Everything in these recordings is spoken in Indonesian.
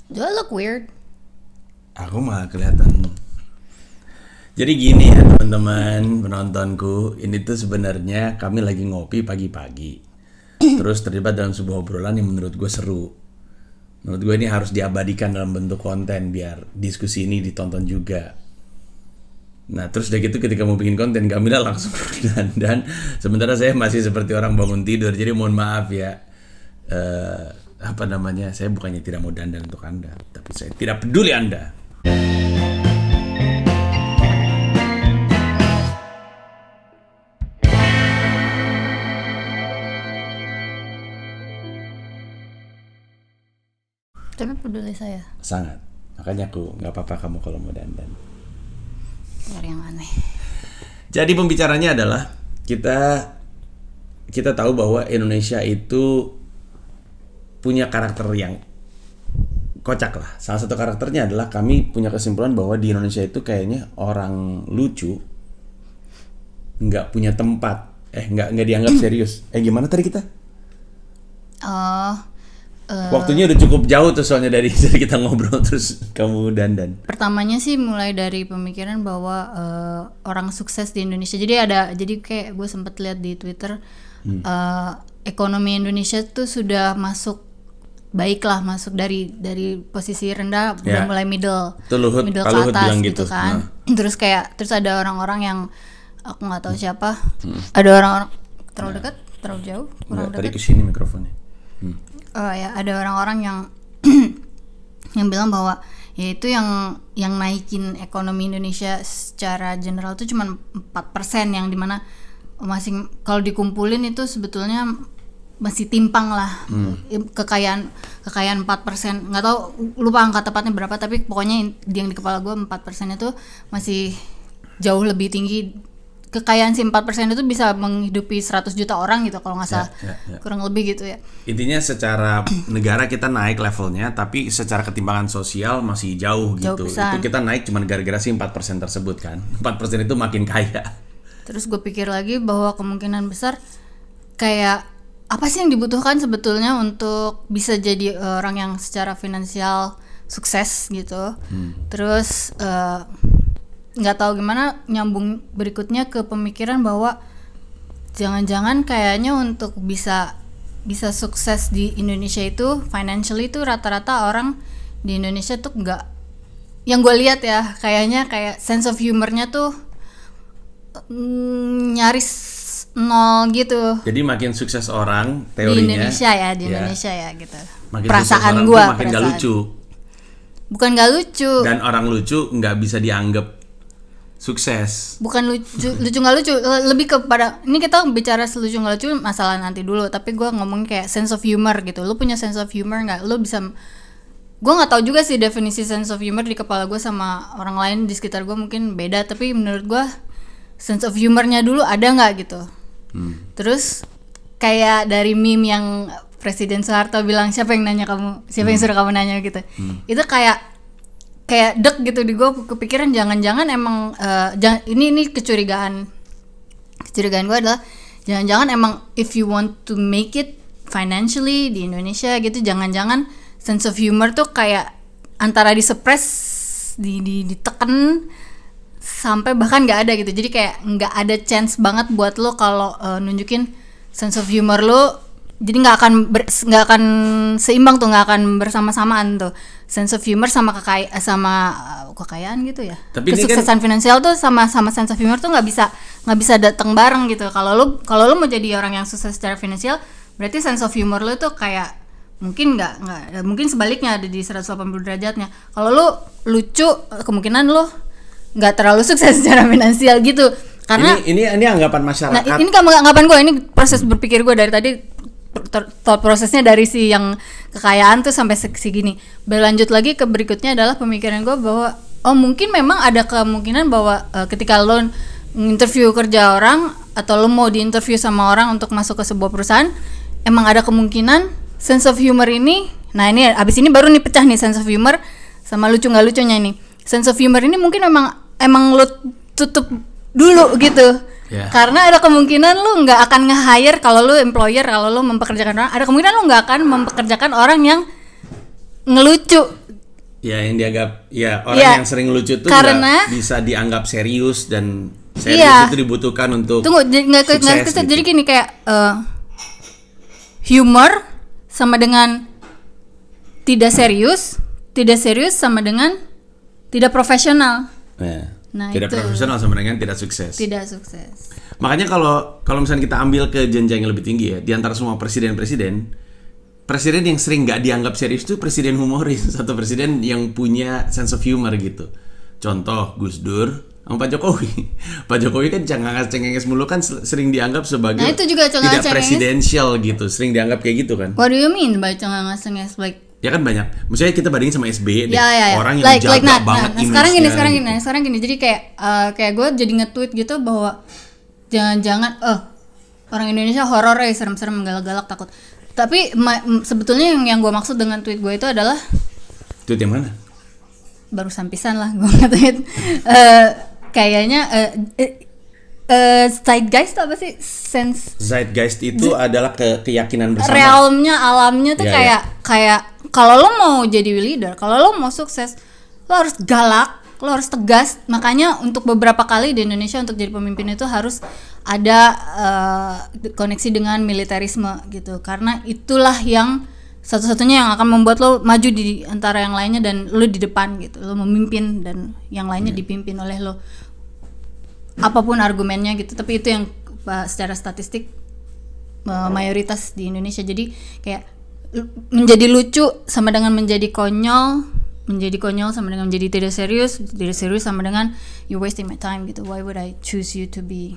Do I look weird? Aku mah kelihatan. Jadi gini ya teman-teman penontonku, ini tuh sebenarnya kami lagi ngopi pagi-pagi. Terus terlibat dalam sebuah obrolan yang menurut gue seru. Menurut gue ini harus diabadikan dalam bentuk konten biar diskusi ini ditonton juga. Nah terus udah gitu ketika mau bikin konten Kamila langsung dandan. Sementara saya masih seperti orang bangun tidur. Jadi mohon maaf ya. Saya bukannya tidak mau dandan untuk Anda, tapi saya tidak peduli Anda. Tapi peduli saya. Sangat. Makanya aku nggak apa-apa kamu kalau mau dandan. Dari yang aneh. Jadi pembicaranya adalah kita tahu bahwa Indonesia itu punya karakter yang kocak lah. Salah satu karakternya adalah kami punya kesimpulan bahwa di Indonesia itu kayaknya orang lucu nggak punya tempat, nggak dianggap serius. Gimana tadi kita? Waktunya udah cukup jauh tuh soalnya dari kita ngobrol terus kamu dandan. Pertamanya sih mulai dari pemikiran bahwa orang sukses di Indonesia. Jadi kayak gue sempat lihat di Twitter ekonomi Indonesia tuh sudah masuk dari posisi rendah udah mulai middle ke atas gitu kan. Terus ada orang-orang yang aku nggak tahu siapa. Ada orang-orang terlalu dekat, terlalu jauh, kurang dekat. Tadi kesini mikrofonnya. Ada orang-orang yang yang bilang bahwa ya itu yang naikin ekonomi Indonesia secara general itu cuma 4%, yang dimana kalau dikumpulin itu sebetulnya masih timpang lah. Kekayaan 4%, nggak tahu, lupa angka tepatnya berapa, tapi pokoknya yang di kepala gue 4% itu masih jauh lebih tinggi. Kekayaan si 4% itu bisa menghidupi 100 juta orang gitu kalau nggak salah. Kurang lebih gitu ya. Intinya secara negara kita naik levelnya, tapi secara ketimpangan sosial masih jauh gitu. Besar. Itu kita naik cuma gara-gara si 4% tersebut kan. 4% itu makin kaya. Terus gue pikir lagi bahwa kemungkinan besar kayak apa sih yang dibutuhkan sebetulnya untuk bisa jadi orang yang secara finansial sukses gitu. Terus nggak tahu gimana nyambung berikutnya ke pemikiran bahwa jangan-jangan kayaknya untuk bisa sukses di Indonesia itu financially itu rata-rata orang di Indonesia tuh nggak, yang gue lihat ya kayaknya kayak sense of humornya tuh nyaris nol gitu. Jadi makin sukses orang teorinya di Indonesia ya gitu. Makin perasaan gue makin nggak lucu. Bukan nggak lucu. Dan orang lucu nggak bisa dianggap sukses. Bukan lucu nggak lucu, lebih kepada ini kita bicara lucu nggak lucu masalah nanti dulu, tapi gue ngomongin kayak sense of humor gitu. Lu punya sense of humor nggak? Lu bisa, gue nggak tahu juga sih definisi sense of humor di kepala gue sama orang lain di sekitar gue mungkin beda, tapi menurut gue sense of humornya dulu ada nggak gitu. Terus kayak dari meme yang Presiden Soeharto bilang siapa yang suruh kamu nanya gitu. Itu kayak dek gitu di gue, kepikiran jangan-jangan emang ini kecurigaan gue adalah jangan-jangan emang if you want to make it financially di Indonesia gitu, jangan-jangan sense of humor tuh kayak antara disuppress, ditekan sampai bahkan nggak ada gitu. Jadi kayak nggak ada chance banget buat lo kalau nunjukin sense of humor lo. Jadi nggak akan seimbang tuh, nggak akan bersama-samaan tuh sense of humor sama kekayaan gitu ya. Tapi kesuksesan finansial tuh sama sense of humor tuh nggak bisa datang bareng gitu. Kalau lo mau jadi orang yang sukses secara finansial, berarti sense of humor lo tuh kayak mungkin mungkin sebaliknya ada di 180 derajatnya. Kalau lo lucu, kemungkinan lo nggak terlalu sukses secara finansial gitu. Karena ini anggapan masyarakat. Nah, ini anggapan gue, ini proses berpikir gue dari tadi. Thought prosesnya dari si yang kekayaan tuh sampai segini. Berlanjut lagi ke berikutnya adalah pemikiran gue bahwa mungkin memang ada kemungkinan bahwa ketika lo interview kerja orang atau lo mau diinterview sama orang untuk masuk ke sebuah perusahaan, emang ada kemungkinan sense of humor ini. Nah ini abis ini baru nih pecah nih sense of humor sama lucu nggak lucunya ini. Sense of humor ini mungkin emang lo tutup dulu gitu. Yeah. Karena ada kemungkinan lu nggak akan nge-hire, kalau lu employer, kalau lu mempekerjakan orang, ada kemungkinan lu nggak akan mempekerjakan orang yang ngelucu. Ya yang dianggap orang Ya, yang sering lucu tuh karena- nggak bisa dianggap serius dan serius Iya. itu dibutuhkan untuk Tunggu, nggak sukses gitu. jadi gini kayak humor sama dengan tidak serius sama dengan tidak profesional. Nah, tidak itu. profesional sama dengan tidak sukses. Tidak sukses. Makanya kalau misalnya kita ambil ke jenjang yang lebih tinggi ya, di antara semua presiden yang sering nggak dianggap serius itu presiden humoris atau presiden yang punya sense of humor gitu. Contoh Gus Dur sama Pak Jokowi. Pak Jokowi kan cengenges mulu kan sering dianggap sebagai Nah, itu juga tidak cengenges. presidensial gitu, sering dianggap kayak gitu kan. What do you mean by cengenges like? Ya kan banyak. Maksudnya kita bandingin sama SBY deh. Ya. Orang yang jaga banget image-nya Sekarang gini. Jadi kayak gue jadi nge-tweet gitu bahwa jangan-jangan orang Indonesia horor ya, serem-serem, galak-galak, takut. Tapi sebetulnya yang gue maksud dengan tweet gue itu adalah tweet yang mana? barusan pisan lah gue nge-tweet. Kayaknya zeitgeist apa sih? Zeitgeist itu adalah keyakinan bersama. Realmnya, alamnya tuh Ya, kayak kalau lo mau jadi leader, kalau lo mau sukses, lo harus galak, lo harus tegas. Makanya untuk beberapa kali di Indonesia untuk jadi pemimpin itu harus ada koneksi dengan militerisme gitu, karena itulah yang satu-satunya yang akan membuat lo maju di antara yang lainnya dan lo di depan gitu, lo memimpin dan yang lainnya dipimpin oleh lo. Apapun argumennya gitu, tapi itu yang secara statistik mayoritas di Indonesia. Jadi kayak menjadi lucu sama dengan menjadi konyol sama dengan menjadi tidak serius sama dengan you're wasting my time gitu. Why would I choose you to be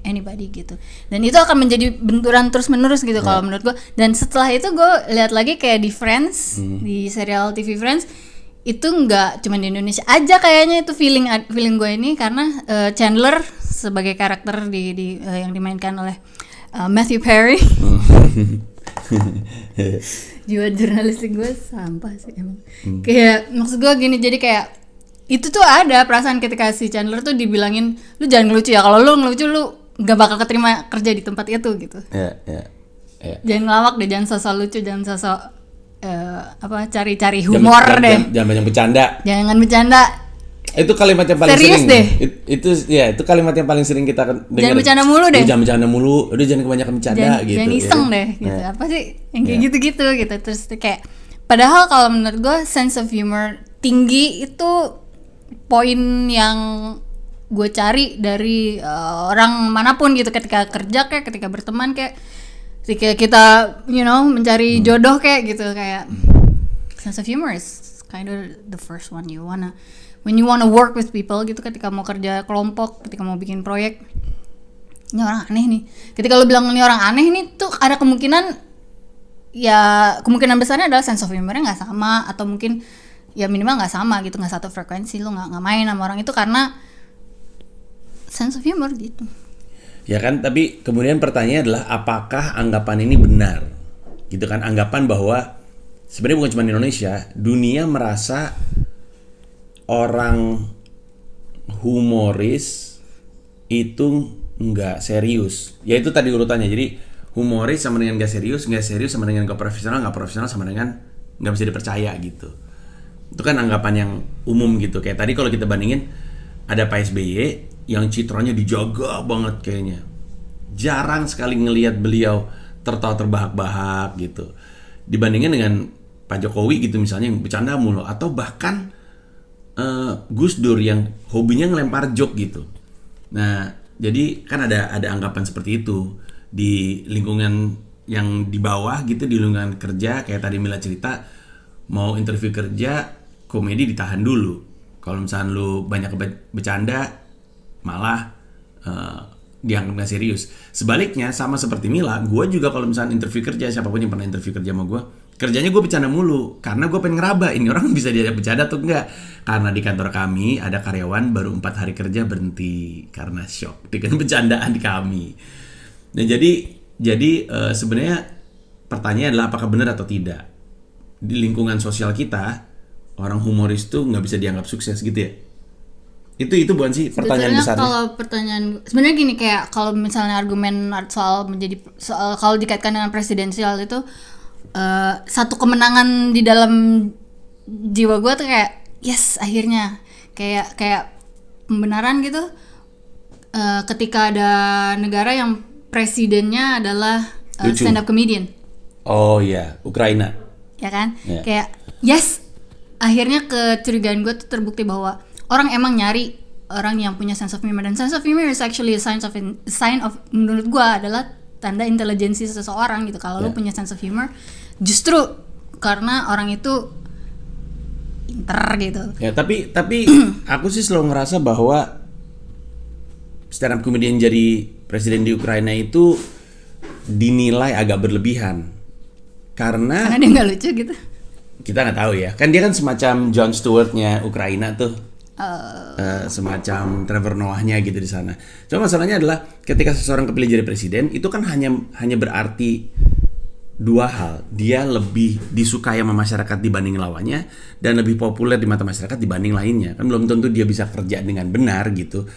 anybody gitu. Dan itu akan menjadi benturan terus menerus gitu kalau menurut gue. Dan setelah itu gue lihat lagi kayak di Friends, di serial TV Friends, itu nggak cuma di Indonesia aja kayaknya itu feeling gue ini, karena Chandler sebagai karakter di yang dimainkan oleh Matthew Perry. Jiwa jurnalistik gue sampah sih emang. Kayak maksud gue gini, jadi kayak itu tuh ada perasaan ketika si Chandler tuh dibilangin lu jangan ngelucu ya, kalau lu ngelucu lu nggak bakal keterima kerja di tempat itu gitu. Ya. Jangan ngelawak deh, jangan sosok lucu, jangan sosok cari-cari humor deh. Jangan banyak bercanda. Jangan bercanda. Itu kalimat yang paling Serius sering. Deh. Itu kalimat yang paling sering kita dengar. Jangan bercanda mulu deh. Jangan bercanda mulu. Udah jangan kebanyakan bercanda gitu. Jangan iseng ya. deh gitu. Apa sih yang kayak gitu-gitu gitu. Terus kayak padahal kalau menurut gue sense of humor tinggi itu poin yang gue cari dari orang manapun gitu, ketika kerja kayak, ketika berteman kayak, ketika kita mencari jodoh kayak gitu, kayak sense of humor is kind of the first one when you wanna work with people gitu, ketika mau kerja kelompok, ketika mau bikin proyek. Ini orang aneh nih. Ketika lo bilang ini orang aneh nih, tuh ada kemungkinan besarnya adalah sense of humornya nggak sama, atau mungkin ya minimal nggak sama gitu, nggak satu frekuensi, lo nggak main sama orang itu karena sense of humor gitu. Ya kan, tapi kemudian pertanyaannya adalah apakah anggapan ini benar? Gitu kan, anggapan bahwa sebenarnya bukan cuma di Indonesia, dunia merasa orang humoris itu nggak serius. Ya itu tadi urutannya. Jadi humoris sama dengan nggak serius sama dengan nggak profesional sama dengan nggak bisa dipercaya gitu. Itu kan anggapan yang umum gitu. Kayak tadi kalau kita bandingin, ada Pak SBY yang citranya dijaga banget kayaknya. Jarang sekali ngelihat beliau tertawa terbahak-bahak gitu. Dibandingin dengan Pak Jokowi gitu misalnya, yang bercanda mulu, atau bahkan Gus Dur yang hobinya ngelempar joke gitu. Nah, jadi kan ada anggapan seperti itu di lingkungan yang di bawah gitu, di lingkungan kerja. Kayak tadi Mila cerita, mau interview kerja, komedi ditahan dulu. Kalau misalnya lu banyak bercanda, malah dianggap gak serius. Sebaliknya sama seperti Mila, gue juga kalau misalnya interview kerja, siapapun yang pernah interview kerja sama gue, kerjanya gue bercanda mulu karena gue pengen ngeraba ini orang bisa diajak bercanda atau enggak. Karena di kantor kami ada karyawan baru 4 hari kerja berhenti karena shock dengan bercandaan di kami. Nah jadi sebenarnya pertanyaan adalah apakah benar atau tidak di lingkungan sosial kita orang humoris tuh nggak bisa dianggap sukses gitu ya? Itu bukan sih pertanyaan besarnya? Kalau pertanyaan sebenarnya gini, kayak kalau misalnya argumen soal kalau dikaitkan dengan presidensial itu, satu kemenangan di dalam jiwa gue tuh kayak yes akhirnya kayak pembenaran gitu. Ketika ada negara yang presidennya adalah stand up comedian. Oh iya, Ukraina. Ya kan? Yeah. Kayak yes, akhirnya kecurigaan gue tuh terbukti bahwa orang emang nyari orang yang punya sense of humor, dan sense of humor is actually a sign of menurut gue adalah tanda intelijensi seseorang gitu. Kalau lo punya sense of humor, justru karena orang itu pinter gitu. Ya, tapi aku sih selalu ngerasa bahwa stand up comedian jadi presiden di Ukraina itu dinilai agak berlebihan. Karena dia nggak lucu gitu. Kita nggak tahu ya. Kan dia kan semacam Jon Stewart-nya Ukraina tuh. Semacam Trevor Noah-nya gitu di sana. Cuma masalahnya adalah ketika seseorang kepilih jadi presiden, itu kan hanya berarti dua hal. Dia lebih disukai sama masyarakat dibanding lawannya, dan lebih populer di mata masyarakat dibanding lainnya. Kan belum tentu dia bisa kerja dengan benar gitu.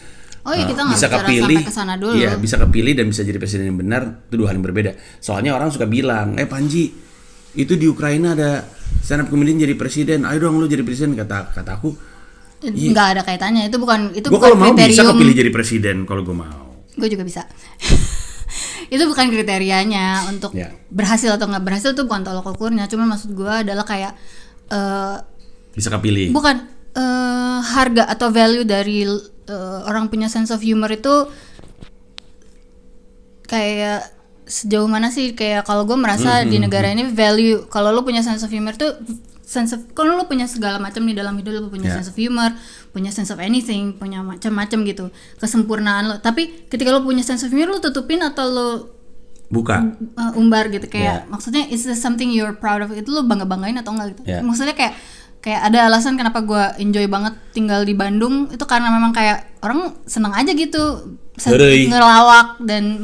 Oh iya, kita nggak bisa bicara kepilih, sampai kesana dulu. Iya, bisa kepilih dan bisa jadi presiden yang benar, itu dua hal yang berbeda. Soalnya orang suka bilang, Panji, itu di Ukraina ada stand up comedian jadi presiden, ayo dong lu jadi presiden. Kata aku, nggak ada kaitannya. Itu bukan gue kalau mau bisa kepilih jadi presiden kalau gue mau. Gue juga bisa. Itu bukan kriterianya untuk berhasil atau nggak berhasil, tuh bukan tolok ukurnya. Cuman maksud gue adalah kayak bisa kepilih. Bukan harga atau value dari orang punya sense of humor itu kayak sejauh mana sih. Kayak kalau gue merasa di negara ini value kalau lo punya sense of humor tuh kalau lo punya segala macam di dalam hidup, lo punya sense of humor, punya sense of anything, punya macam-macam gitu kesempurnaan lo. Tapi ketika lo punya sense of humor, lo tutupin atau lo buka umbar gitu kayak maksudnya is this something you're proud of, itu lo banggain atau enggak gitu. Maksudnya kayak ada alasan kenapa gue enjoy banget tinggal di Bandung itu karena memang kayak orang seneng aja gitu ngelawak dan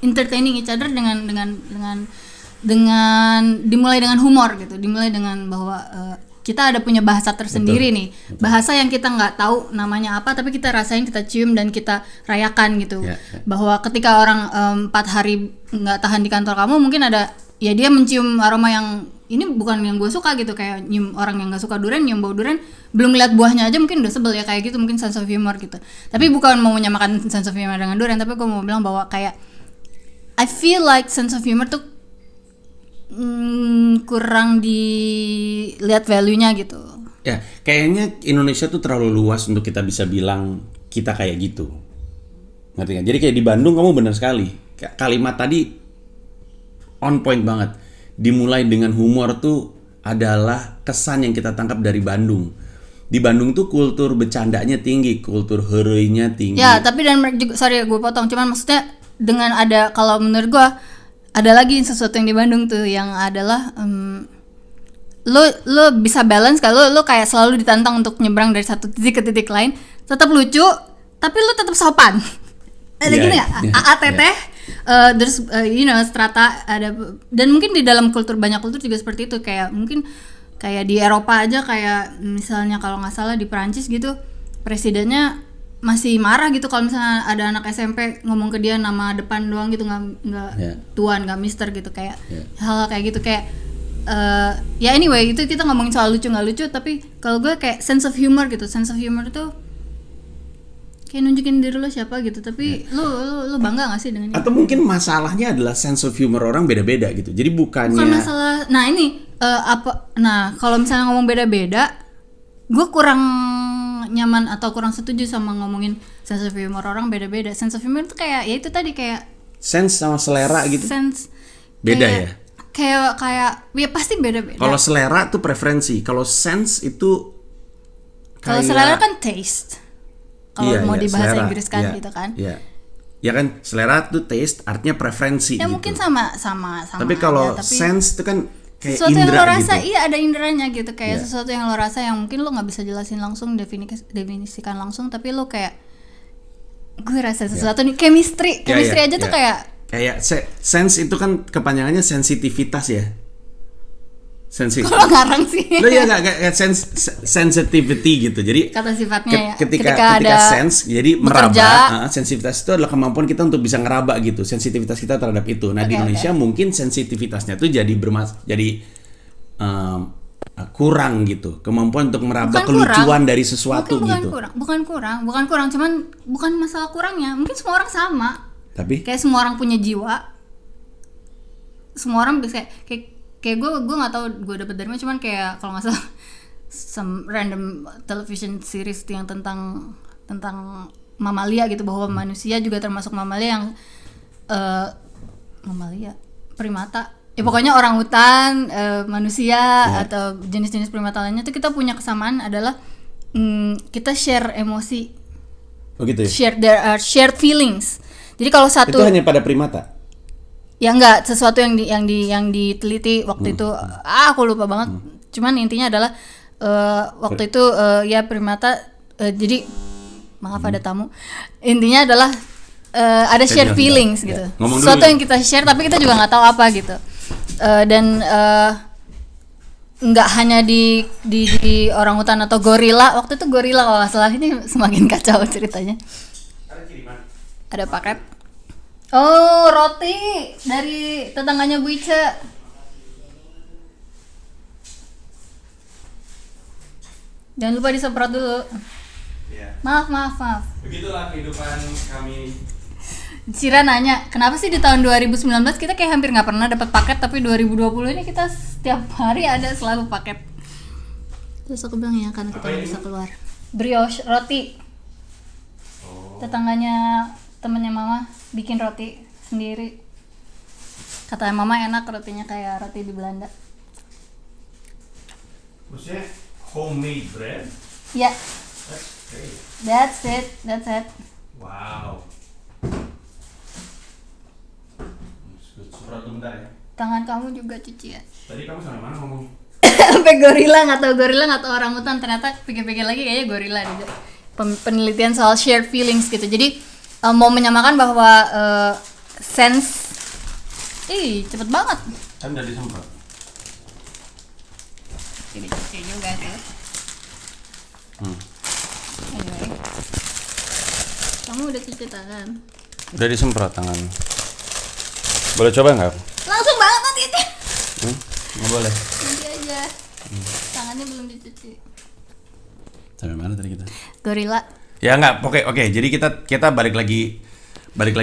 entertaining each other dengan dimulai dengan humor gitu, dimulai dengan bahwa kita ada punya bahasa tersendiri. Betul. Nih bahasa yang kita nggak tahu namanya apa, tapi kita rasain, kita cium dan kita rayakan gitu. Bahwa ketika orang 4 hari nggak tahan di kantor kamu, mungkin ada ya dia mencium aroma yang ini bukan yang gue suka gitu, kayak nyium orang yang nggak suka durian, nyium bau durian, belum lihat buahnya aja mungkin udah sebel ya, kayak gitu. Mungkin sense of humor gitu. Tapi bukan mau menyamakan sense of humor dengan durian, tapi gue mau bilang bahwa kayak I feel like sense of humor tuh kurang dilihat value-nya gitu. Ya, kayaknya Indonesia tuh terlalu luas untuk kita bisa bilang kita kayak gitu. Ngerti kan? Jadi kayak di Bandung kamu benar sekali. Kalimat tadi on point banget. Dimulai dengan humor tuh adalah kesan yang kita tangkap dari Bandung. Di Bandung tuh kultur bercandanya tinggi, kultur heureuy-nya tinggi. Ya, tapi dan juga sorry gue potong, cuman maksudnya dengan ada, kalau menurut gue ada lagi sesuatu yang di Bandung tuh yang adalah lo bisa balance kalau lo kayak selalu ditantang untuk nyebrang dari satu titik ke titik lain, tetap lucu tapi lo tetap sopan. Ada gini nggak? AATT terus strata ada, dan mungkin di dalam banyak kultur juga seperti itu. Kayak mungkin kayak di Eropa aja, kayak misalnya kalau nggak salah di Perancis gitu, presidennya masih marah gitu kalau misalnya ada anak SMP ngomong ke dia nama depan doang gitu, nggak tuan, nggak mister gitu, kayak hal kayak gitu. Kayak ya anyway, itu kita ngomongin soal lucu nggak lucu, tapi kalau gue kayak sense of humor gitu. Sense of humor itu kayak nunjukin diri lo siapa gitu, tapi lo bangga nggak sih dengan itu? Atau mungkin masalahnya adalah sense of humor orang beda-beda gitu. Jadi bukan masalah. Nah ini kalau misalnya ngomong beda-beda, gue kurang nyaman atau kurang setuju sama ngomongin sense of humor orang beda-beda. Sense of humor itu kayak ya itu tadi, kayak sense sama selera gitu. Sense beda ya. Kayak ya pasti beda-beda. Kalau selera tuh preferensi, kalau sense itu kalau selera kan taste. Kalau mau di bahasa Inggris kan gitu kan. Iya. Ya kan, selera tuh taste artinya preferensi ya, gitu. mungkin sama. Tapi kalau sense itu kan kayak sesuatu indera yang lo rasa gitu. Iya, ada inderanya gitu, kayak sesuatu yang lo rasa yang mungkin lo nggak bisa jelasin langsung, definisikan langsung, tapi lo kayak gue rasa sesuatu nih, chemistry aja tuh kayak sense itu kan kepanjangannya sensitivitas ya. sensitif. Kalau ngarang sih. Lo ya nggak sensitivity gitu. Jadi Kata sifatnya ya. ketika ada sense, jadi meraba. Sensitivitas itu adalah kemampuan kita untuk bisa ngeraba gitu. Sensitivitas kita terhadap itu. Nah di Indonesia mungkin sensitivitasnya tuh jadi kurang gitu. Kemampuan untuk meraba kelucuan dari sesuatu gitu. Bukan kurang. Cuman bukan masalah kurangnya. Mungkin semua orang sama. Tapi kayak semua orang punya jiwa. Semua orang bisa kayak gue nggak tahu gue dapet dari mana, cuman kayak kalau nggak salah some random television series yang tentang mamalia gitu, bahwa manusia juga termasuk mamalia yang mamalia primata ya, pokoknya orangutan, manusia atau jenis-jenis primata lainnya tuh kita punya kesamaan adalah kita share emosi. Oh gitu ya? Shared feelings. Jadi kalau satu itu hanya pada primata. Ya enggak, sesuatu yang diteliti waktu itu, aku lupa banget. Cuman intinya adalah waktu itu ya primata, jadi maaf ada tamu. Intinya adalah ada shared feelings gitu. Sesuatu yang kita share tapi kita juga nggak tahu apa gitu. Dan nggak hanya di orangutan atau gorila. Waktu itu gorila kalau nggak salah, ini semakin kacau ceritanya. Ada paket. Oh, roti dari tetangganya Bu Ica. Jangan lupa disemprot dulu. Ya. Maaf. Begitulah kehidupan kami. Cira nanya, kenapa sih di tahun 2019 kita kayak hampir nggak pernah dapat paket, tapi 2020 ini kita setiap hari ada selalu paket. Terus aku bilang ya, karena kita bisa keluar. Brioche roti. Tetangganya temennya mama bikin roti sendiri. Katanya mama enak rotinya kayak roti di Belanda. Maksudnya homemade bread? Ya. Yeah. That's it. Wow. Semprot bentar ya. Tangan kamu juga cuci ya. Tadi kamu sampai mana ngomong? Sampai gorila nggak tahu orangutan, ternyata pikir-pikir lagi kayaknya gorila juga. Penelitian soal shared feelings gitu. Jadi mau menyamakan bahwa sense, cepet banget. Kan udah disemprot. Jadi cuci juga sih. Anyway, kamu udah cuci tangan? Udah disemprot tangan. Boleh coba nggak? Langsung banget nanti itu. Nggak boleh. Nanti aja. Tangannya belum dicuci. Sampai mana tadi kita? Gorila. Ya nggak, oke. Jadi kita balik lagi.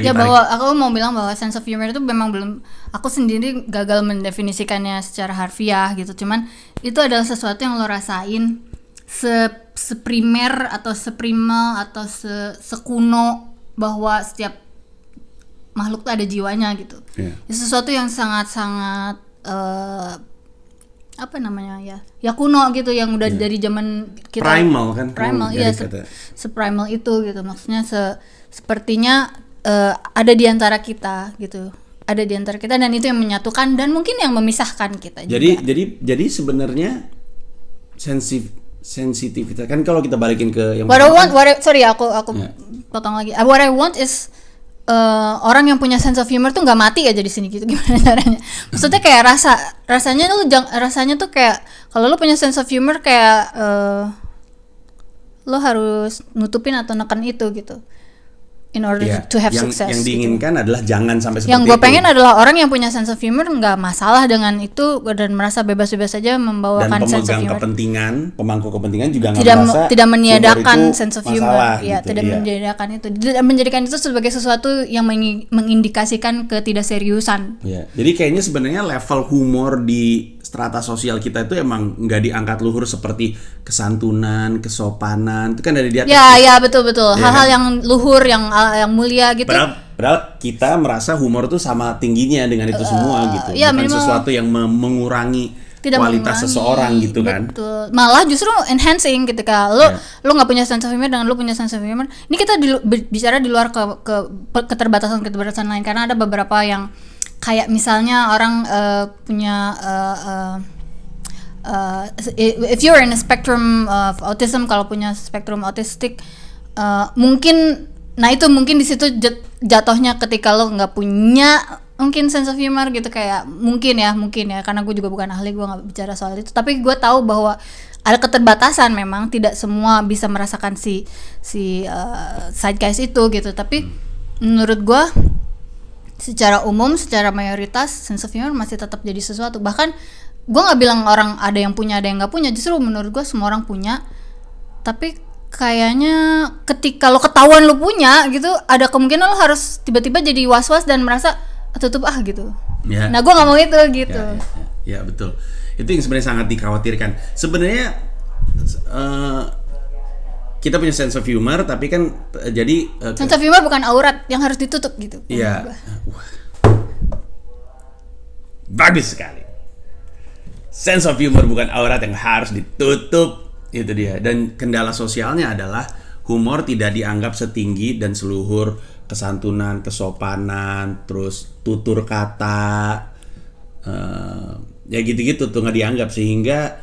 Ya bahwa aku mau bilang bahwa sense of humor itu memang belum, aku sendiri gagal mendefinisikannya secara harfiah gitu. Cuman itu adalah sesuatu yang lo rasain seprimer atau seprimal atau sekuno bahwa setiap makhluk tuh ada jiwanya gitu. Yeah. Itu sesuatu yang sangat-sangat apa namanya ya kuno gitu, yang udah dari zaman kita primal kan, iya, seprimal itu gitu. Maksudnya sepertinya ada di antara kita gitu, dan itu yang menyatukan dan mungkin yang memisahkan kita jadi juga. Jadi sebenarnya sensitivitas kan, kalau kita balikin ke yang aku potong lagi. What I want is orang yang punya sense of humor tuh nggak mati aja di sini gitu. Gimana caranya? Maksudnya kayak rasanya tuh kayak kalau lu punya sense of humor kayak lo harus nutupin atau neken itu gitu in order to have success. Yang diinginkan adalah jangan sampai seperti itu. Yang gue pengen adalah orang yang punya sense of humor nggak masalah dengan itu dan merasa bebas-bebas saja membawakan sense of humor. Dan pemangku kepentingan juga nggak merasa tidak meniadakan sense of humor, gitu, tidak meniadakan itu, tidak menjadikan itu sebagai sesuatu yang mengindikasikan ketidakseriusan. Ya, jadi kayaknya sebenarnya level humor di strata sosial kita itu emang nggak diangkat luhur seperti kesantunan, kesopanan, itu kan dari di atas. Ya betul. Hal-hal yang luhur, yang mulia gitu. Padahal kita merasa humor tuh sama tingginya dengan itu semua gitu. Bukan sesuatu yang mengurangi kualitas seseorang gitu kan. Betul. Malah justru enhancing ketika lo nggak punya sense of humor dengan lo punya sense of humor. Ini kita bicara di luar ke keterbatasan lain, karena ada beberapa yang kayak misalnya orang punya if you're in a spectrum of autism, kalau punya spektrum autistik mungkin di situ jatuhnya ketika lo nggak punya mungkin sense of humor gitu, kayak mungkin ya karena gue juga bukan ahli, gue nggak bicara soal itu, tapi gue tahu bahwa ada keterbatasan, memang tidak semua bisa merasakan si zeitgeist itu gitu. Tapi menurut gue secara umum, secara mayoritas sense of humor masih tetap jadi sesuatu. Bahkan gue nggak bilang orang ada yang punya ada yang nggak punya, justru menurut gue semua orang punya. Tapi kayaknya ketika lo ketahuan lo punya gitu, ada kemungkinan lo harus tiba-tiba jadi was-was dan merasa tutup gitu. Ya. Nah, gue nggak mau itu gitu. Ya, betul. Itu yang sebenarnya sangat dikhawatirkan. Sebenarnya kita punya sense of humor, tapi kan jadi sense of humor bukan aurat yang harus ditutup gitu. Iya. Bagus sekali. Sense of humor bukan aurat yang harus ditutup. Itu dia. Dan kendala sosialnya adalah humor tidak dianggap setinggi dan seluhur kesantunan, kesopanan, terus tutur kata, ya gitu-gitu tuh nggak dianggap, sehingga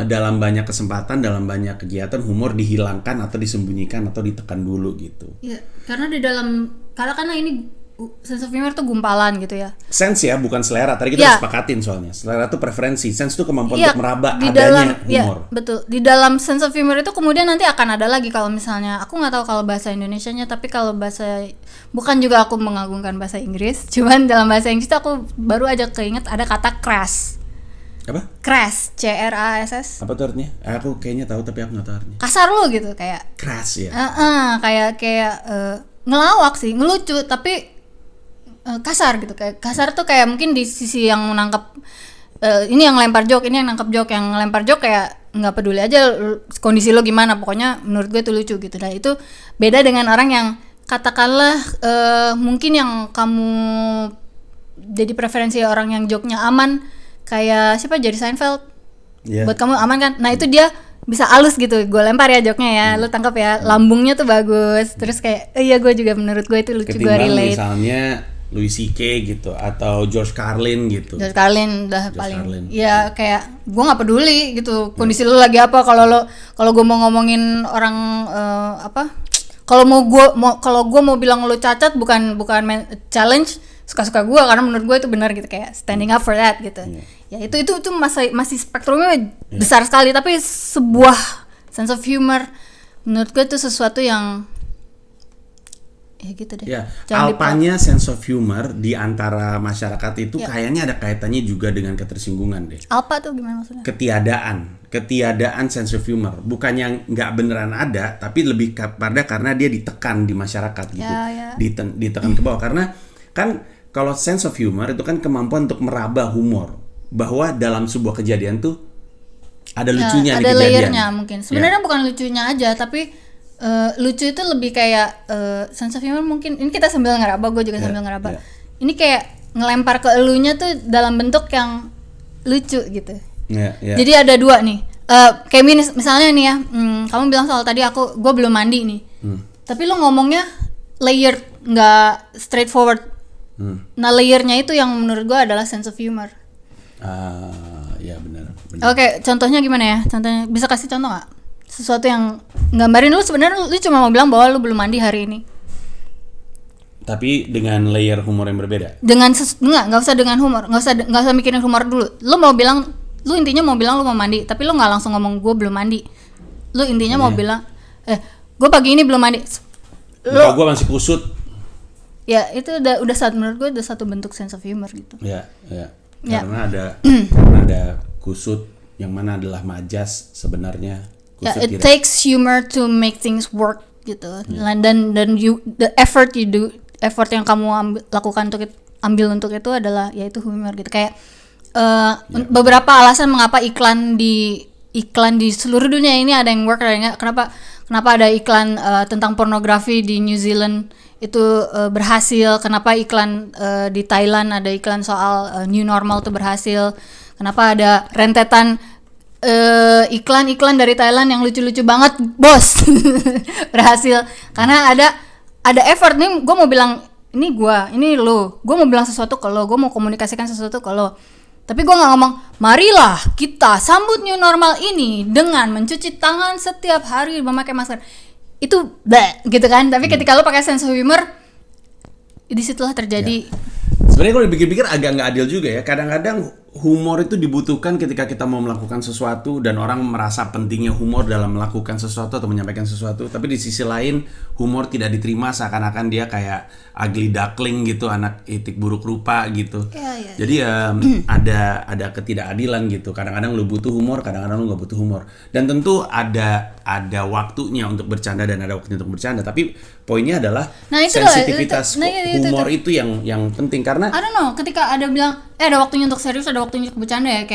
dalam banyak kesempatan, dalam banyak kegiatan humor dihilangkan atau disembunyikan atau ditekan dulu gitu. Iya, karena ini sense of humor tuh gumpalan gitu ya. Sense ya, bukan selera. Tadi kita sepakatin soalnya. Selera tuh preferensi, sense tuh kemampuan untuk meraba di adanya dalam, humor. Ya, betul. Di dalam sense of humor itu kemudian nanti akan ada lagi, kalau misalnya aku nggak tahu kalau bahasa Indonesianya, tapi kalau bahasa, bukan juga aku mengagungkan bahasa Inggris, cuman dalam bahasa Inggris aku baru aja keinget ada kata crass. Apa? Crass, C-R-A-S-S. Apa tuh artinya? Aku kayaknya tahu tapi aku nggak tahu artinya. Kasar lo gitu, kayak Crass ya. Kayak ngelawak sih, ngelucu tapi kasar gitu. Kayak kasar tuh kayak mungkin di sisi yang menangkap, ini yang lempar joke, ini yang nangkap joke. Yang lempar joke kayak nggak peduli aja kondisi lo gimana, pokoknya menurut gue itu lucu gitu. Nah itu beda dengan orang yang katakanlah mungkin yang kamu jadi preferensi orang yang joke-nya aman, kayak siapa, Jerry Seinfeld. Buat kamu aman kan? Nah itu dia bisa halus gitu, gue lempar ya joke-nya ya, lu tangkap ya, lambungnya tuh bagus, terus kayak iya gue juga, menurut gue itu lucu, gue relate. Misalnya Louis C.K. gitu atau George Carlin gitu. George Carlin udah paling ya, kayak gue nggak peduli gitu kondisi lu lagi apa. Kalau gue mau ngomongin orang kalau gue mau bilang lu cacat, bukan challenge, suka-suka gue, karena menurut gue itu benar gitu, kayak standing up for that gitu. Ya itu masih spektrumnya besar sekali, tapi sebuah sense of humor menurut gue itu sesuatu yang ya gitu deh. Ya, alpanya sense of humor di antara masyarakat itu kayaknya ada kaitannya juga dengan ketersinggungan deh. Alpa tuh gimana maksudnya? Ketiadaan sense of humor, bukan yang nggak beneran ada, tapi lebih kepada karena dia ditekan di masyarakat gitu, ditekan ke bawah. Karena kan kalau sense of humor itu kan kemampuan untuk meraba humor, bahwa dalam sebuah kejadian tuh ada lucunya di kejadian. Ada layernya mungkin. Sebenarnya bukan lucunya aja, tapi lucu itu lebih kayak sense of humor mungkin. Ini kita sambil ngeraba, gue juga sambil ngeraba. Ini kayak ngelempar ke elunya tuh dalam bentuk yang lucu gitu. Jadi ada dua nih. Kayak misalnya nih ya, kamu bilang soal tadi gue belum mandi nih. Tapi lo ngomongnya layer, nggak straightforward. Nah layernya itu yang menurut gue adalah sense of humor. Ya benar. Oke, contohnya gimana ya? Contohnya bisa kasih contoh nggak? Sesuatu yang nggambarin lu sebenarnya lu cuma mau bilang bahwa lu belum mandi hari ini, tapi dengan layer humor yang berbeda. Nggak usah dengan humor, nggak usah mikirin humor dulu. Lu intinya mau bilang lu mau mandi, tapi lu nggak langsung ngomong gue belum mandi. Lu intinya mau bilang gue pagi ini belum mandi. Gue masih kusut. Ya itu udah menurut gue udah satu bentuk sense of humor gitu. Ya. Karena ada kusut yang mana adalah majas sebenarnya. It takes humor to make things work gitu. Dan the effort yang kamu lakukan untuk ambil untuk itu adalah yaitu humor gitu. Kayak beberapa alasan mengapa iklan di seluruh dunia ini ada yang work, ada yang enggak. Kenapa ada iklan tentang pornografi di New Zealand itu berhasil? Kenapa iklan di Thailand ada iklan soal new normal itu berhasil? Kenapa ada rentetan iklan-iklan dari Thailand yang lucu-lucu banget, bos? Berhasil karena ada effort nih. Gue mau bilang ini lo, gue mau bilang sesuatu ke lo, gue mau komunikasikan sesuatu ke lo, tapi gue nggak ngomong marilah kita sambut new normal ini dengan mencuci tangan setiap hari, memakai masker. Itu gitu kan. Tapi ketika lo pakai sense of humor, disitulah terjadi Sebenarnya kalau dipikir-pikir agak nggak adil juga ya. Kadang-kadang humor itu dibutuhkan ketika kita mau melakukan sesuatu dan orang merasa pentingnya humor dalam melakukan sesuatu atau menyampaikan sesuatu. Tapi di sisi lain humor tidak diterima seakan-akan dia kayak ugly duckling gitu, anak itik buruk rupa gitu. Iya. Jadi ada ketidakadilan gitu. Kadang-kadang lu butuh humor, kadang-kadang lu nggak butuh humor. Dan tentu ada waktunya untuk bercanda dan ada waktunya untuk bercanda. Tapi poinnya adalah sensitivitas humor itu yang penting karena I don't know, ketika ada bilang ada waktunya untuk serius, ada waktunya untuk bercanda ya,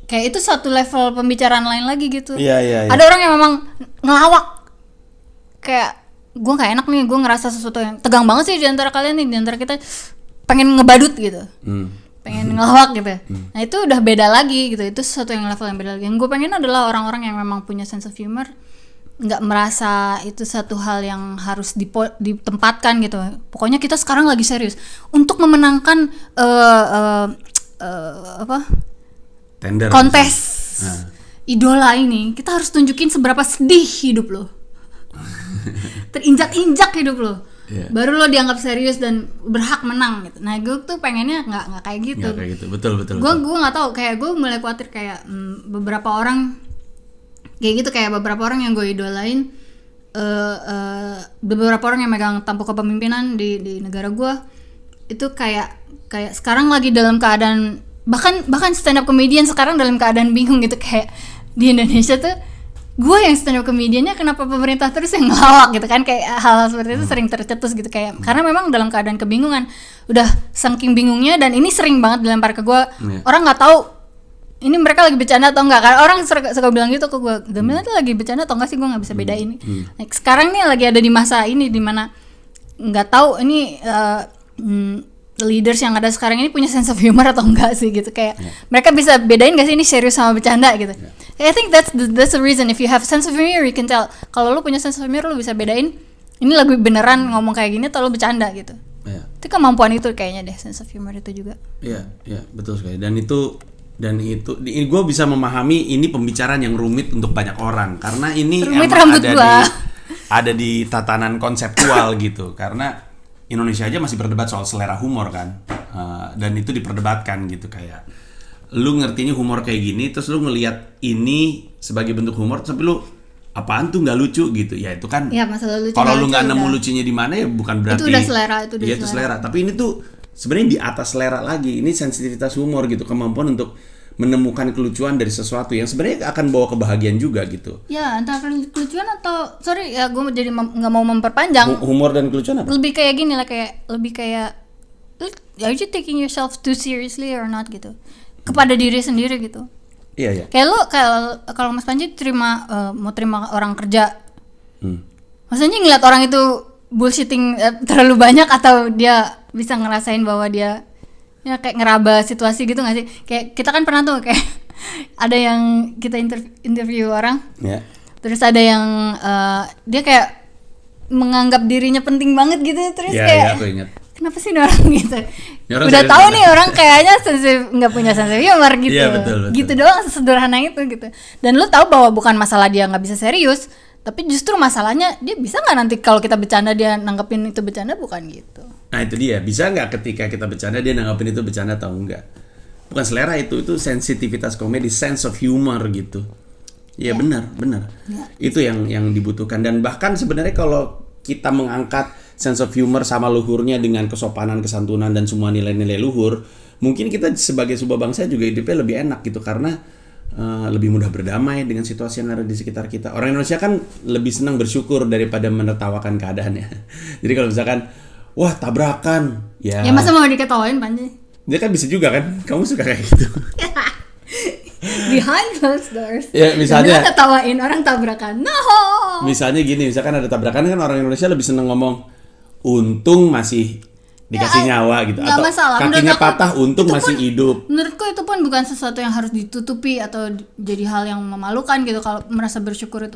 kayak itu satu level pembicaraan lain lagi gitu. Iya. Ada orang yang memang ngelawak, kayak gue nggak enak nih, gue ngerasa sesuatu yang tegang banget sih di antara kalian nih, di antara kita pengen ngebadut gitu, pengen ngelawak gitu. Nah itu udah beda lagi gitu, itu sesuatu yang level yang beda lagi. Yang gue pengen adalah orang-orang yang memang punya sense of humor, nggak merasa itu satu hal yang harus ditempatkan gitu. Pokoknya kita sekarang lagi serius untuk memenangkan tender kontes idola ini. Kita harus tunjukin seberapa sedih hidup lo, terinjak-injak hidup lo, baru lo dianggap serius dan berhak menang gitu. Nah gue tuh pengennya nggak kayak gitu. Nggak kayak gitu, betul. Gue nggak tahu, kayak gue mulai khawatir kayak beberapa orang kayak gitu, kayak beberapa orang yang gue idolain, beberapa orang yang megang tampuk kepemimpinan di negara gue itu kayak sekarang lagi dalam keadaan, bahkan stand up comedian sekarang dalam keadaan bingung gitu. Kayak di Indonesia tuh gue yang stand up comediannya, kenapa pemerintah terus yang ngelawak gitu kan, kayak hal-hal seperti itu sering tercetus gitu, kayak karena memang dalam keadaan kebingungan, udah saking bingungnya, dan ini sering banget dilempar ke gue. Orang nggak tahu ini mereka lagi bercanda atau enggak, karena orang suka bilang gitu ke gue, Gamila tuh lagi bercanda atau enggak sih, gue nggak bisa bedain. Like, sekarang nih lagi ada di masa ini dimana nggak tahu ini leaders yang ada sekarang ini punya sense of humor atau enggak sih gitu, kayak mereka bisa bedain nggak sih ini serius sama bercanda gitu. I think that's the reason, if you have sense of humor you can tell. Kalau lu punya sense of humor lu bisa bedain ini lagi beneran ngomong kayak gini atau lu bercanda gitu. Itu kemampuan itu kayaknya deh, sense of humor itu juga. Iya betul sekali. Dan itu gue bisa memahami ini pembicaraan yang rumit untuk banyak orang karena ini rumit emang ada di tatanan konseptual gitu, karena Indonesia aja masih berdebat soal selera humor kan, dan itu diperdebatkan gitu. Kayak lu ngertinya humor kayak gini, terus lu ngelihat ini sebagai bentuk humor, tapi lu apaan tuh nggak lucu gitu ya, itu kan ya, masalah lucu. Kalau lu nggak nemu lucunya di mana ya bukan berarti itu udah selera, itu selera. Tapi ini tuh sebenarnya di atas selera lagi, ini sensitivitas humor gitu, kemampuan untuk menemukan kelucuan dari sesuatu yang sebenarnya akan bawa kebahagiaan juga gitu. Ya, entah kelucuan atau gue jadi nggak mau memperpanjang. Humor dan kelucuan apa? Lebih kayak gini lah, lebih kayak are you taking yourself too seriously or not gitu, kepada diri sendiri gitu. Iya. Kayak lo, kalau Mas Panji mau terima orang kerja, maksudnya ngeliat orang itu bullshitting terlalu banyak, atau dia bisa ngerasain bahwa dia ya kayak ngeraba situasi gitu nggak sih? Kayak kita kan pernah tuh kayak ada yang kita interview orang, terus ada yang dia kayak menganggap dirinya penting banget gitu, terus kayak aku ingat. Kenapa sih orang gitu? Udah tahu nih orang kayaknya nggak punya sense of humor gitu. Iya, betul. Gitu doang, sesederhana itu gitu. Dan lu tahu bahwa bukan masalah dia nggak bisa serius, tapi justru masalahnya dia bisa nggak nanti kalau kita bercanda dia nanggepin itu bercanda, bukan gitu. Nah itu dia, bisa nggak ketika kita bercanda dia nanggepin itu bercanda atau enggak? Bukan selera itu sensitivitas komedi, sense of humor gitu. Iya benar. Itu yang dibutuhkan. Dan bahkan sebenarnya kalau kita mengangkat sense of humor sama luhurnya dengan kesopanan, kesantunan dan semua nilai-nilai luhur, mungkin kita sebagai sebuah bangsa juga hidupnya lebih enak gitu, karena lebih mudah berdamai dengan situasi yang ada di sekitar kita. Orang Indonesia kan lebih senang bersyukur daripada menertawakan keadaannya. Jadi kalau misalkan wah tabrakan, ya masa mau diketawain Panji? Dia kan bisa juga kan, kamu suka kayak gitu. Behind closed doors. Ya misalnya ketawain orang tabrakan. No. Misalnya gini, misalkan ada tabrakan kan orang Indonesia lebih seneng ngomong untung masih dikasih nyawa gitu, atau masalah. Kakinya patah untung masih hidup. Menurutku itu pun bukan sesuatu yang harus ditutupi atau jadi hal yang memalukan gitu. Kalau merasa bersyukur itu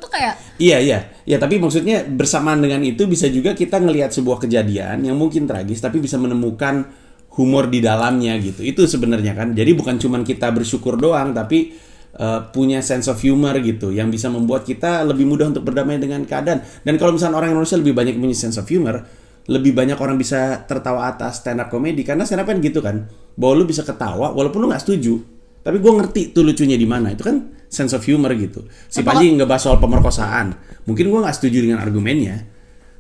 kayak iya, tapi maksudnya bersamaan dengan itu bisa juga kita ngelihat sebuah kejadian yang mungkin tragis tapi bisa menemukan humor di dalamnya gitu. Itu sebenarnya kan. Jadi bukan cuma kita bersyukur doang, tapi punya sense of humor gitu yang bisa membuat kita lebih mudah untuk berdamai dengan keadaan. Dan kalau misalnya orang Indonesia lebih banyak punya sense of humor, lebih banyak orang bisa tertawa atas stand up comedy karena stand up kan gitu kan, bahwa lu bisa ketawa walaupun lu nggak setuju, tapi gue ngerti tuh lucunya di mana. Itu kan sense of humor gitu. Si Panji ngebahas soal pemerkosaan, mungkin gue nggak setuju dengan argumennya,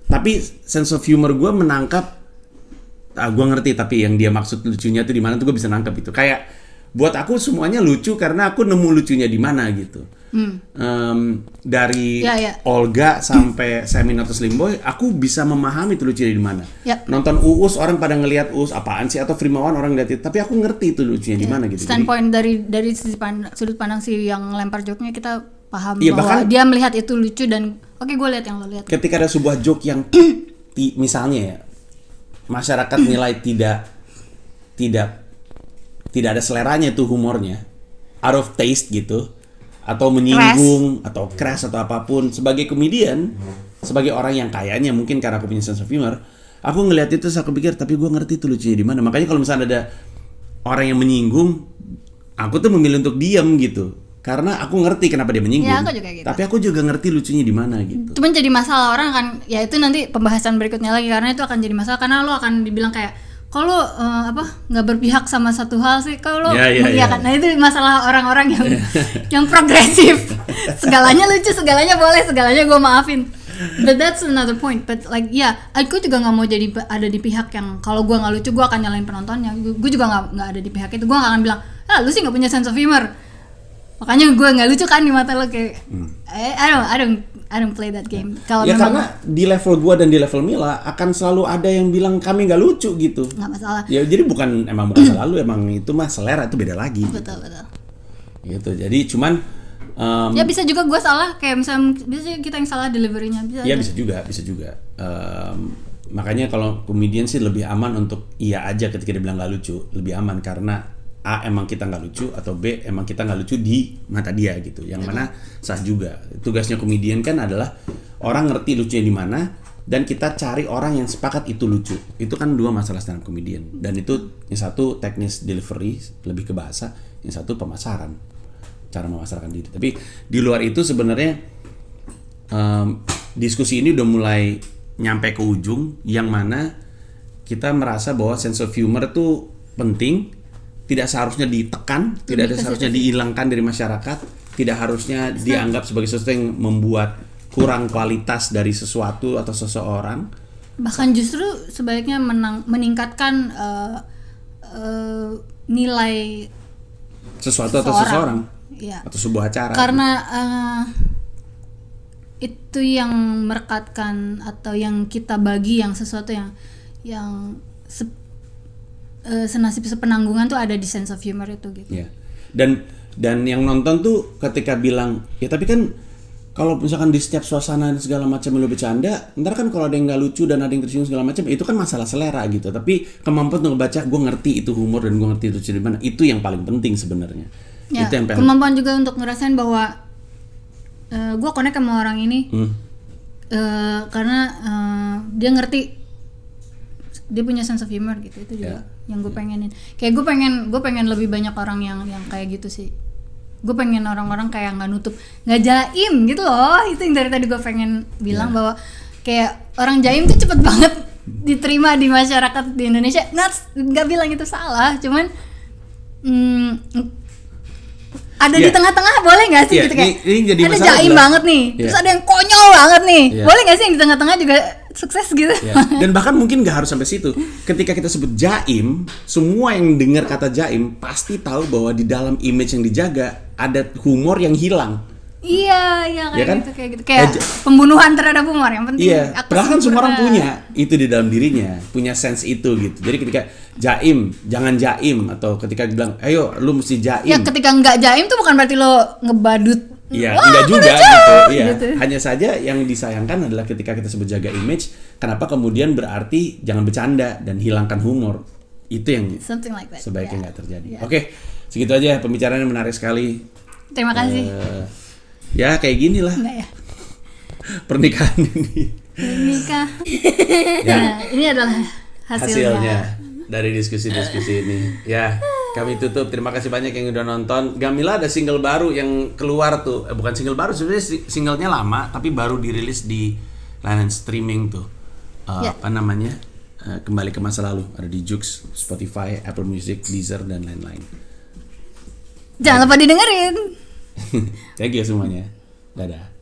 tapi sense of humor gue menangkap, gue ngerti tapi yang dia maksud lucunya tuh di mana tuh gue bisa nangkep itu. Kayak buat aku semuanya lucu karena aku nemu lucunya di mana gitu. Dari Olga sampai Seminator Slim Boy, aku bisa memahami itu lucunya di mana. Nonton Uus, orang pada ngelihat Uus apaan sih, atau Frimawan orang ngeliat itu, tapi aku ngerti itu lucunya di mana gitu. Standpoint dari sudut pandang si yang lempar joke-nya kita paham bahwa dia melihat itu lucu dan oke, gue lihat yang lo lihat. Ketika ada sebuah joke yang misalnya ya, masyarakat nilai tidak ada seleranya tuh humornya, out of taste gitu, atau menyinggung atau crass atau apapun, sebagai komedian, sebagai orang yang kayaknya mungkin karena aku punya sense of humor, aku ngelihat itu terus aku pikir tapi gue ngerti itu lucunya di mana. Makanya kalau misalnya ada orang yang menyinggung, aku tuh memilih untuk diam gitu, karena aku ngerti kenapa dia menyinggung. Aku juga gitu. Tapi aku juga ngerti lucunya di mana gitu. Cuman jadi masalah orang kan, ya itu nanti pembahasan berikutnya lagi, karena itu akan jadi masalah karena lo akan dibilang kayak kalau nggak berpihak sama satu hal sih, kalau mengiyakan. Nah itu masalah orang-orang yang yang progresif. Segalanya lucu, segalanya boleh, segalanya gue maafin. But that's another point. But like aku juga nggak mau jadi ada di pihak yang kalau gue nggak lucu gue akan nyalain penontonnya. Gue juga nggak ada di pihak itu. Gue nggak akan bilang lu sih nggak punya sense of humor, makanya gue nggak lucu kan di mata lo kayak. I don't play that game. Kalau karena di level gua dan di level Mila akan selalu ada yang bilang kami nggak lucu gitu. Nggak masalah. Ya jadi bukan selalu, emang itu mah selera, itu beda lagi. Betul. Gitu. Jadi cuman ya bisa juga gua salah, kayak misalnya bisa kita yang salah deliverynya bisa. Ya bisa juga. Makanya kalau komedian sih lebih aman untuk iya aja ketika dia bilang nggak lucu, lebih aman karena A emang kita nggak lucu, atau B emang kita nggak lucu di mata dia gitu. Yang mana sah juga. Tugasnya komedian kan adalah orang ngerti lucunya di mana dan kita cari orang yang sepakat itu lucu. Itu kan dua masalah stand up comedian. Dan itu yang satu teknis delivery lebih ke bahasa, yang satu pemasaran, cara memasarkan diri. Tapi di luar itu sebenarnya diskusi ini udah mulai nyampe ke ujung yang mana kita merasa bahwa sense of humor itu penting. Tidak seharusnya ditekan, tidak seharusnya dihilangkan dari masyarakat, tidak harusnya dianggap sebagai sesuatu yang membuat kurang kualitas dari sesuatu atau seseorang. Bahkan justru sebaliknya meningkatkan nilai sesuatu atau seseorang, atau sebuah acara. Karena itu yang merekatkan atau yang kita bagi, yang sesuatu yang senasib sepenanggungan tuh ada di sense of humor itu gitu. Yeah. Dan yang nonton tuh ketika bilang, ya tapi kan kalau misalkan di setiap suasana dan segala macam lu bercanda, ntar kan kalau ada yang nggak lucu dan ada yang tersinggung segala macam, itu kan masalah selera gitu. Tapi kemampuan untuk ngebaca, gue ngerti itu humor dan gue ngerti itu lucu di mana, itu yang paling penting sebenarnya. Ya, itu yang kemampuan juga untuk ngerasain bahwa gue connect sama orang ini karena dia ngerti, dia punya sense of humor gitu. Itu juga yang gue pengenin. Kayak gue pengen lebih banyak orang yang kayak gitu sih. Gue pengen orang-orang kayak nggak nutup, nggak jaim gitu loh. Itu yang dari tadi gue pengen bilang bahwa kayak orang jaim tuh cepet banget diterima di masyarakat di Indonesia. Nggak bilang itu salah, cuman ada di tengah-tengah boleh nggak sih gitu kayak ini jadi ada jaim banget nih, terus ada yang konyol banget nih, boleh nggak sih yang di tengah-tengah juga sukses gitu? Dan bahkan mungkin nggak harus sampai situ. Ketika kita sebut jaim, semua yang dengar kata jaim pasti tahu bahwa di dalam image yang dijaga ada humor yang hilang. Iya kayak gitu kayak pembunuhan terhadap humor yang penting. Iya, padahal kan semua orang punya itu di dalam dirinya, punya sense itu gitu. Jadi ketika jaim, jangan jaim, atau ketika bilang, ayo lu mesti jaim. Ya ketika nggak jaim tuh bukan berarti lo ngebadut. Iya, enggak juga gitu. Iya, gitu. Hanya saja yang disayangkan adalah ketika kita sebut jaga image, kenapa kemudian berarti jangan bercanda dan hilangkan humor. Itu yang like sebaiknya nggak terjadi. Oke, segitu aja pembicaraannya, menarik sekali. Terima kasih. Ya kayak gini lah. Enggak ya? Pernikahan ini. Nah, ini adalah hasilnya dari diskusi-diskusi ini. Ya, kami tutup. Terima kasih banyak yang udah nonton. Gamila ada single baru yang keluar tuh. Bukan single baru, sebenarnya singlenya lama tapi baru dirilis di layanan streaming tuh. Ya. apa namanya kembali ke masa lalu, ada di Joox, Spotify, Apple Music, Deezer dan lain-lain. Jangan lupa didengerin. Thank you semuanya, dadah.